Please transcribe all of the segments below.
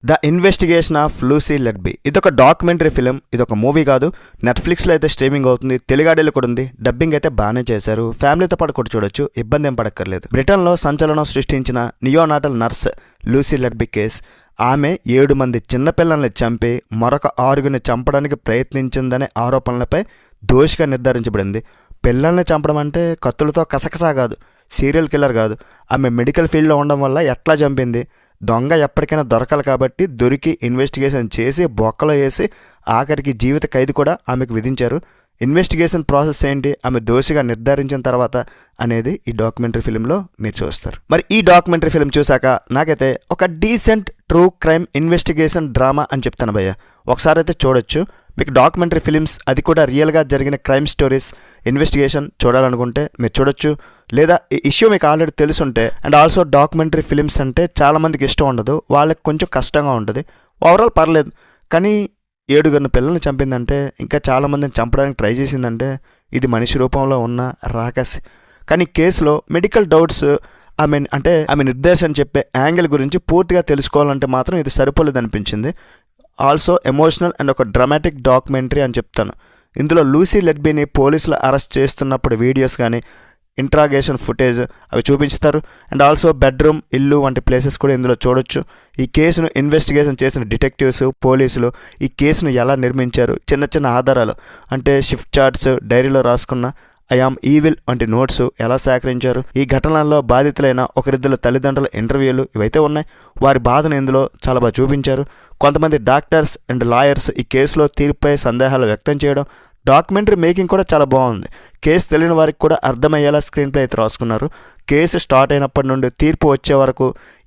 The investigation of Lucy Letby. ఇదొక documentary film, ఇదొక movie కాదు. నెట్ఫ్లిక్స్లో అయితే స్ట్రీమింగ్ అవుతుంది, తెలుగాడేలో కూడా ఉంది. డబ్బింగ్ అయితే బాగానే చేశారు, ఫ్యామిలీతో పాటు కూడా చూడొచ్చు, ఇబ్బంది ఏం పడక్కర్లేదు. బ్రిటన్లో సంచలనం సృష్టించిన నియోనాటల్ నర్స్ లూసీ లెడ్బీ కేస్. ఆమె 7 మంది చిన్నపిల్లల్ని చంపి మరొక 6గురిని చంపడానికి ప్రయత్నించిందనే ఆరోపణలపై దోషిగా నిర్ధారించబడింది. పిల్లల్ని చంపడం అంటే కత్తులతో కసకసా కాదు, సీరియల్ కిల్లర్ కాదు. ఆమె మెడికల్ ఫీల్డ్లో ఉండడం వల్ల ఎట్లా చంపింది? దొంగ ఎప్పటికైనా దొరకాలి కాబట్టి దొరికి ఇన్వెస్టిగేషన్ చేసి బొక్కలో వేసి ఆఖరికి జీవిత ఖైదు కూడా ఆమెకు విధించారు. ఇన్వెస్టిగేషన్ ప్రాసెస్ ఏంటి, ఆమె దోషిగా నిర్ధారించిన తర్వాత అనేది ఈ డాక్యుమెంటరీ ఫిలింలో మీరు చూస్తారు. మరి ఈ డాక్యుమెంటరీ ఫిలిం చూశాక నాకైతే ఒక decent true crime investigation drama అని చెప్తాను భయ్య. ఒకసారి అయితే చూడొచ్చు. మీకు డాక్యుమెంటరీ ఫిలిమ్స్, అది కూడా రియల్గా జరిగిన క్రైమ్ స్టోరీస్ ఇన్వెస్టిగేషన్ చూడాలనుకుంటే మీరు చూడొచ్చు. లేదా ఈ ఇష్యూ మీకు ఆల్రెడీ తెలుసుంటే, అండ్ ఆల్సో డాక్యుమెంటరీ ఫిలిమ్స్ అంటే చాలామందికి ఇష్టం ఉండదు, వాళ్ళకి కొంచెం కష్టంగా ఉంటుంది. ఓవరాల్ పర్లేదు, కానీ 7 పిల్లల్ని చంపిందంటే, ఇంకా చాలామందిని చంపడానికి ట్రై చేసిందంటే ఇది మనిషి రూపంలో ఉన్న రాకసి. కానీ కేసులో మెడికల్ డౌట్స్, ఆమె నిర్దేశం చెప్పే యాంగిల్ గురించి పూర్తిగా తెలుసుకోవాలంటే మాత్రం ఇది సరిపోలేదు అనిపించింది. ఆల్సో ఎమోషనల్ అండ్ ఒక డ్రామాటిక్ డాక్యుమెంటరీ అని చెప్తాను. ఇందులో లూసీ లెడ్బీని పోలీసులు అరెస్ట్ చేస్తున్నప్పుడు వీడియోస్ కానీ ఇంట్రాగేషన్ ఫుటేజ్ అవి చూపిస్తారు. అండ్ ఆల్సో బెడ్రూమ్, ఇల్లు వంటి ప్లేసెస్ కూడా ఇందులో చూడొచ్చు. ఈ కేసును ఇన్వెస్టిగేషన్ చేసిన డిటెక్టివ్స్, పోలీసులు ఈ కేసును ఎలా నిర్మించారు, చిన్న చిన్న ఆధారాలు అంటే షిఫ్ట్ చార్ట్స్, డైరీలో రాసుకున్న ఐ ఆమ్ ఈవిల్ వంటి నోట్స్ ఎలా సేకరించారు, ఈ ఘటనల్లో బాధితులైన ఒకరిద్దరు తల్లిదండ్రుల ఇంటర్వ్యూలు ఇవైతే ఉన్నాయి. వారి బాధను ఇందులో చాలా బాగా చూపించారు. కొంతమంది డాక్టర్స్ అండ్ లాయర్స్ ఈ కేసులో తీర్పుపై సందేహాలు వ్యక్తం చేయడం. డాక్యుమెంటరీ మేకింగ్ కూడా చాలా బాగుంది. కేసు తెలియని వారికి కూడా అర్థమయ్యేలా స్క్రీన్ ప్లే అయితే రాసుకున్నారు. కేసు స్టార్ట్ అయినప్పటి నుండి తీర్పు వచ్చే వరకు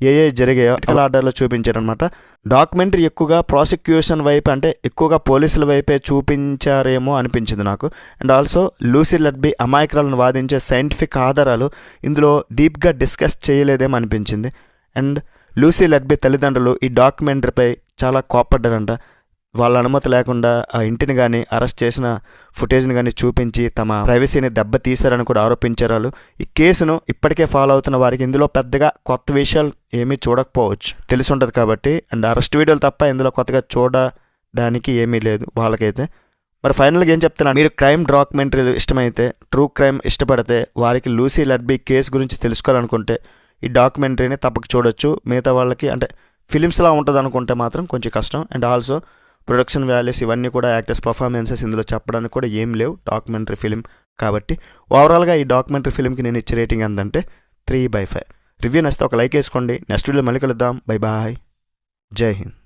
ఏ జరిగాయో ఆర్డర్లో చూపించారనమాట. డాక్యుమెంటరీ ఎక్కువగా ప్రాసిక్యూషన్ వైపు, అంటే ఎక్కువగా పోలీసుల వైపే చూపించారేమో అనిపించింది నాకు. అండ్ ఆల్సో లూసీ లెడ్బీ అమాయకురాలను వాదించే సైంటిఫిక్ ఆధారాలు ఇందులో డీప్గా డిస్కస్ చేయలేదేమో అనిపించింది. అండ్ లూసీ లెడ్బీ తల్లిదండ్రులు ఈ డాక్యుమెంటరీపై చాలా కోప్పడ్డారంట. వాళ్ళ అనుమతి లేకుండా ఆ ఇంటిని కానీ, అరెస్ట్ చేసిన ఫుటేజ్ని కానీ చూపించి తమ ప్రైవసీని దెబ్బతీశారని కూడా ఆరోపించారు వాళ్ళు. ఈ కేసును ఇప్పటికే ఫాలో అవుతున్న వారికి ఇందులో పెద్దగా కొత్త విషయాలు ఏమీ చూడకపోవచ్చు, తెలిసి ఉంటుంది కాబట్టి. అండ్ అరెస్ట్ వీడియోలు తప్ప ఇందులో కొత్తగా చూడడానికి ఏమీ లేదు వాళ్ళకైతే. మరి ఫైనల్గా ఏం చెప్తున్నాను, మీరు క్రైమ్ డాక్యుమెంటరీలు ఇష్టమైతే, ట్రూ క్రైమ్ ఇష్టపడితే, వారికి లూసీ లెడ్బీ కేసు గురించి తెలుసుకోవాలనుకుంటే ఈ డాక్యుమెంటరీని తప్పక చూడొచ్చు. మిగతా వాళ్ళకి అంటే ఫిలిమ్స్లా ఉంటుంది అనుకుంటే మాత్రం కొంచెం కష్టం. అండ్ ఆల్సో ప్రొడక్షన్ వాల్యూస్ ఇవన్నీ కూడా, యాక్టర్స్ పర్ఫార్మెన్సెస్ ఇందులో చెప్పడానికి కూడా ఏం లేవు డాక్యుమెంటరీ ఫిలిం కాబట్టి. ఓవరాల్గా ఈ డాక్యుమెంటరీ ఫిలింకి నేను ఇచ్చే రేటింగ్ ఎంతంటే 3/5. రివ్యూ నచ్చితే ఒక లైక్ వేసుకోండి. నెక్స్ట్ వీడియో మళ్ళీ కలుద్దాం. బై బాయ్, జై హింద్.